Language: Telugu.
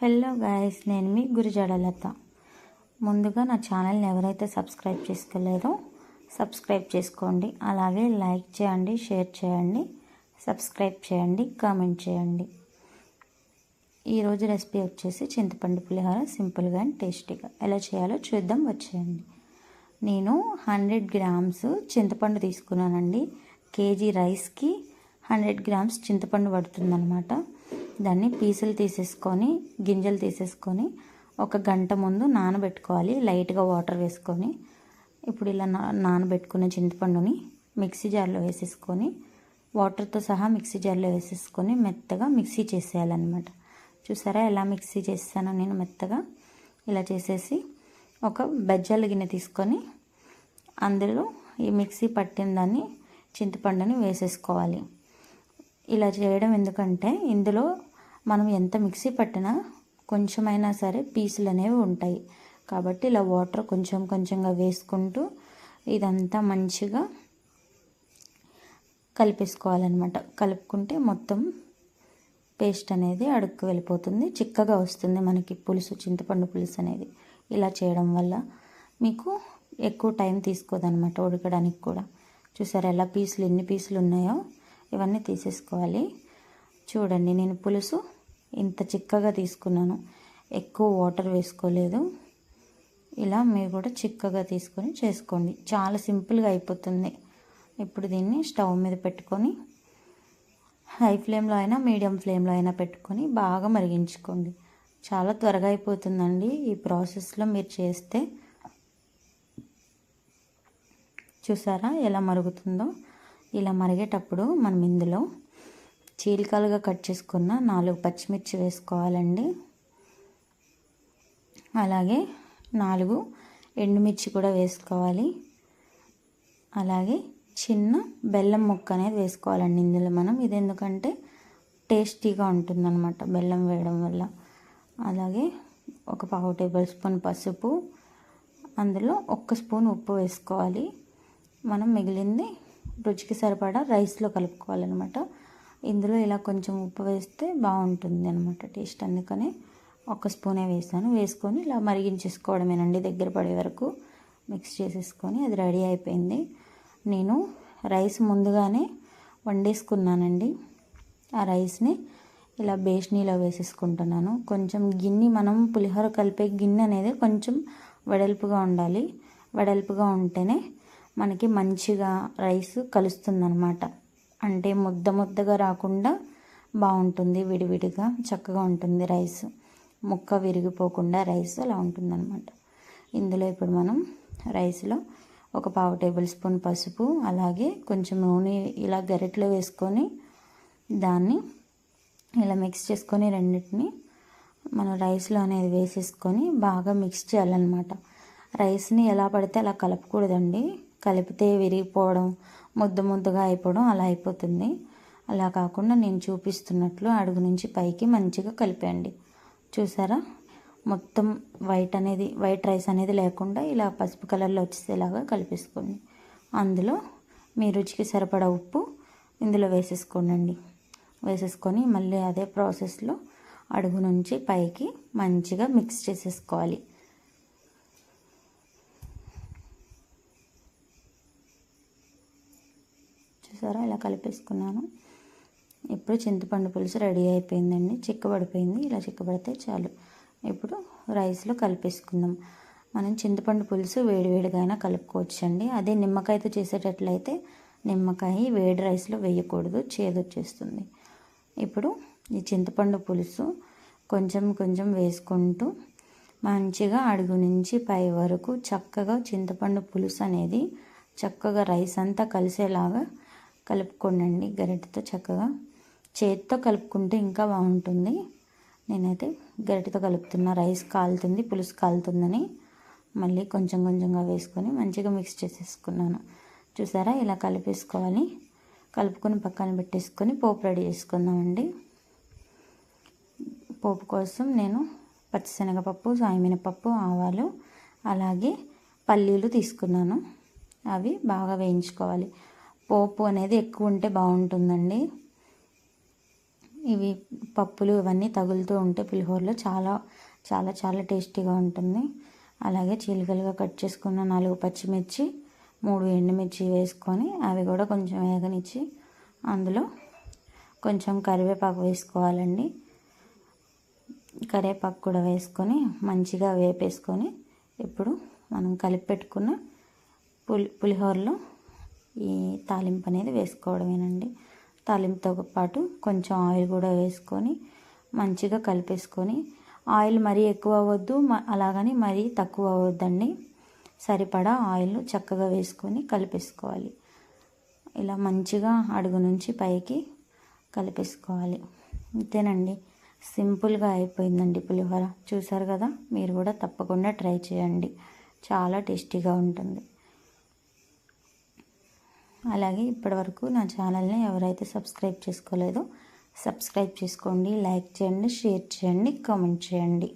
హలో గాయస్, నేను మీ గురిజాడలత. ముందుగా నా ఛానల్ని ఎవరైతే సబ్స్క్రైబ్ చేసుకోలేదో సబ్స్క్రైబ్ చేసుకోండి. అలాగే లైక్ చేయండి, షేర్ చేయండి, సబ్స్క్రైబ్ చేయండి, కామెంట్ చేయండి. ఈరోజు రెసిపీ వచ్చేసి చింతపండు పులిహోర. సింపుల్గా అండ్ టేస్టీగా ఎలా చేయాలో చూద్దాం, వచ్చేయండి. నేను 100 గ్రామ్స్ చింతపండు తీసుకున్నానండి. కేజీ రైస్కి 100 గ్రామ్స్ చింతపండు పడుతుందన్నమాట. దాన్ని పీసులు తీసేసుకొని గింజలు తీసేసుకొని 1 గంట ముందు నానబెట్టుకోవాలి, లైట్గా వాటర్ వేసుకొని. ఇప్పుడు ఇలా నానబెట్టుకున్న చింతపండుని మిక్సీ జార్లో వేసేసుకొని వాటర్తో సహా మిక్సీ జార్లో వేసేసుకొని మెత్తగా మిక్సీ చేసేయాలన్నమాట. చూసారా ఎలా మిక్సీ చేస్తానో నేను మెత్తగా. ఇలా చేసేసి ఒక బెజ్జాల గిన్నె తీసుకొని అందులో ఈ మిక్సీ పట్టిన దాన్ని చింతపండుని వేసేసుకోవాలి. ఇలా చేయడం ఎందుకంటే ఇందులో మనం ఎంత మిక్సీ పట్టినా కొంచెమైనా సరే పీసులు అనేవి ఉంటాయి. కాబట్టి ఇలా వాటర్ కొంచెం కొంచెంగా వేసుకుంటూ ఇదంతా మంచిగా కలిపేసుకోవాలన్నమాట. కలుపుకుంటే మొత్తం పేస్ట్ అనేది అడుక్కు వెళ్ళిపోతుంది, చిక్కగా వస్తుంది మనకి పులుసు, చింతపండు పులుసు అనేది. ఇలా చేయడం వల్ల మీకు ఎక్కువ టైం తీసుకోదన్నమాట ఉడకడానికి కూడా. చూసారా ఎలా పీసులు, ఎన్ని పీసులు ఉన్నాయో ఇవన్నీ తీసేసుకోవాలి. చూడండి, నేను పులుసు ఇంత చిక్కగా తీసుకున్నాను, ఎక్కువ వాటర్ వేసుకోలేదు. ఇలా మీరు కూడా చిక్కగా తీసుకొని చేసుకోండి, చాలా సింపుల్గా అయిపోతుంది. ఇప్పుడు దీన్ని స్టవ్ మీద పెట్టుకొని హై ఫ్లేమ్లో అయినా మీడియం ఫ్లేమ్లో అయినా పెట్టుకొని బాగా మరిగించుకోండి. చాలా త్వరగా అయిపోతుందండి ఈ ప్రాసెస్లో మీరు చేస్తే. చూసారా ఎలా మరుగుతుందో. ఇలా మరిగేటప్పుడు మనం ఇందులో చీలికలుగా కట్ చేసుకున్న 4 పచ్చిమిర్చి వేసుకోవాలండి. అలాగే 4 ఎండుమిర్చి కూడా వేసుకోవాలి. అలాగే చిన్న బెల్లం ముక్క అనేది వేసుకోవాలండి ఇందులో మనం. ఇది ఎందుకంటే టేస్టీగా ఉంటుందన్నమాట బెల్లం వేయడం వల్ల. అలాగే 1/2 టేబుల్ స్పూన్ పసుపు, అందులో 1 స్పూన్ ఉప్పు వేసుకోవాలి. మనం మిగిలింది రుచికి సరిపడా రైస్లో కలుపుకోవాలన్నమాట. ఇందులో ఇలా కొంచెం ఉప్పు వేస్తే బాగుంటుంది అనమాట టేస్ట్, అందుకని 1 స్పూనే వేసాను. వేసుకొని ఇలా మరిగించేసుకోవడమేనండి, దగ్గర పడే వరకు మిక్స్ చేసేసుకొని. అది రెడీ అయిపోయింది. నేను రైస్ ముందుగానే వండేసుకున్నానండి. ఆ రైస్ని ఇలా బేషనీలో వేసేసుకుంటున్నాను. కొంచెం గిన్నె, మనం పులిహోర కలిపే గిన్నె అనేది కొంచెం వెడల్పుగా ఉండాలి. వెడల్పుగా ఉంటేనే మనకి మంచిగా రైస్ కలుస్తుందన్నమాట. అంటే ముద్దగా రాకుండా బాగుంటుంది, విడివిడిగా చక్కగా ఉంటుంది రైస్, ముక్క విరిగిపోకుండా రైస్ అలా ఉంటుందన్నమాట. ఇందులో ఇప్పుడు మనం రైస్లో 1/2 టేబుల్ స్పూన్ పసుపు, అలాగే కొంచెం నూనె ఇలా గరిటెలో వేసుకొని దాన్ని ఇలా మిక్స్ చేసుకొని రెండింటిని మనం రైస్లో అనేది వేసేసుకొని బాగా మిక్స్ చేయాలన్నమాట. రైస్ని ఎలా పడితే అలా కలపకూడదండి. కలిపితే విరిగిపోవడం, ముద్దగా అయిపోవడం అలా అయిపోతుంది. అలా కాకుండా నేను చూపిస్తున్నట్లు అడుగు నుంచి పైకి మంచిగా కలిపేయండి. చూసారా, మొత్తం వైట్ రైస్ అనేది లేకుండా ఇలా పసుపు కలర్లో వచ్చేలాగా కలిపేసుకోండి. అందులో మీ రుచికి సరిపడా ఉప్పు ఇందులో వేసేసుకోండి. వేసేసుకొని మళ్ళీ అదే ప్రాసెస్లో అడుగు నుంచి పైకి మంచిగా మిక్స్ చేసేసుకోవాలి. చూసారా ఇలా కలిపేసుకున్నాను. ఇప్పుడు చింతపండు పులుసు రెడీ అయిపోయిందండి, చిక్కబడిపోయింది. ఇలా చిక్కబడితే చాలు. ఇప్పుడు రైస్లో కలిపేసుకుందాం. మనం చింతపండు పులుసు వేడివేడిగా అయినా కలుపుకోవచ్చండి. అదే నిమ్మకాయతో చేసేటట్లయితే నిమ్మకాయ వేడి రైస్లో వేయకూడదు, చేదు వచ్చేస్తుంది. ఇప్పుడు ఈ చింతపండు పులుసు కొంచెం కొంచెం వేసుకుంటూ మంచిగా అడుగు నుంచి పై వరకు చక్కగా చింతపండు పులుసు అనేది చక్కగా రైస్ అంతా కలిసేలాగా కలుపుకోండి గరిటెతో. చక్కగా చేతితో కలుపుకుంటే ఇంకా బాగుంటుంది. నేనైతే గరిటెతో కలుపుతున్నా, రైస్ కాలుతుంది, పులుసు కాలుతుందని. మళ్ళీ కొంచెం కొంచెంగా వేసుకొని మంచిగా మిక్స్ చేసేసుకున్నాను. చూసారా ఇలా కలిపేసుకోవాలి. కలుపుకొని పక్కన పెట్టేసుకొని పోపు రెడీ చేసుకుందామండి. పోపు కోసం నేను పచ్చిశనగపప్పు, సాయమినపప్పు, ఆవాలు, అలాగే పల్లీలు తీసుకున్నాను. అవి బాగా వేయించుకోవాలి. పోపు అనేది ఎక్కువ ఉంటే బాగుంటుందండి. ఇవి పప్పులు ఇవన్నీ తగులుతూ ఉంటే పులిహోరలో చాలా చాలా చాలా టేస్టీగా ఉంటుంది. అలాగే చీలికలుగా కట్ చేసుకున్న 4 పచ్చిమిర్చి, 3 ఎండుమిర్చి వేసుకొని అవి కూడా కొంచెం వేగనిచ్చి అందులో కొంచెం కరివేపాకు వేసుకోవాలండి. కరివేపాకు కూడా వేసుకొని మంచిగా వేపేసుకొని ఇప్పుడు మనం కలిపి పెట్టుకున్న పులిహోరలో ఈ తాలింపు అనేది వేసుకోవడమేనండి. తాలింపుతో పాటు కొంచెం ఆయిల్ కూడా వేసుకొని మంచిగా కలిపేసుకొని, ఆయిల్ మరీ ఎక్కువ అవ్వద్దు అలాగని మరీ తక్కువ అవ్వద్దండి. సరిపడా ఆయిల్ చక్కగా వేసుకొని కలిపేసుకోవాలి. ఇలా మంచిగా అడుగు నుంచి పైకి కలిపేసుకోవాలి. అంతేనండి, సింపుల్గా అయిపోయిందండి పులిహోర. చూసారు కదా, మీరు కూడా తప్పకుండా ట్రై చేయండి, చాలా టేస్టీగా ఉంటుంది. అలాగే ఇప్పటివరకు నా ఛానల్ని ఎవరైతే సబ్స్క్రైబ్ చేసుకోలేదో సబ్స్క్రైబ్ చేసుకోండి, లైక్ చేయండి, షేర్ చేయండి, కామెంట్ చేయండి.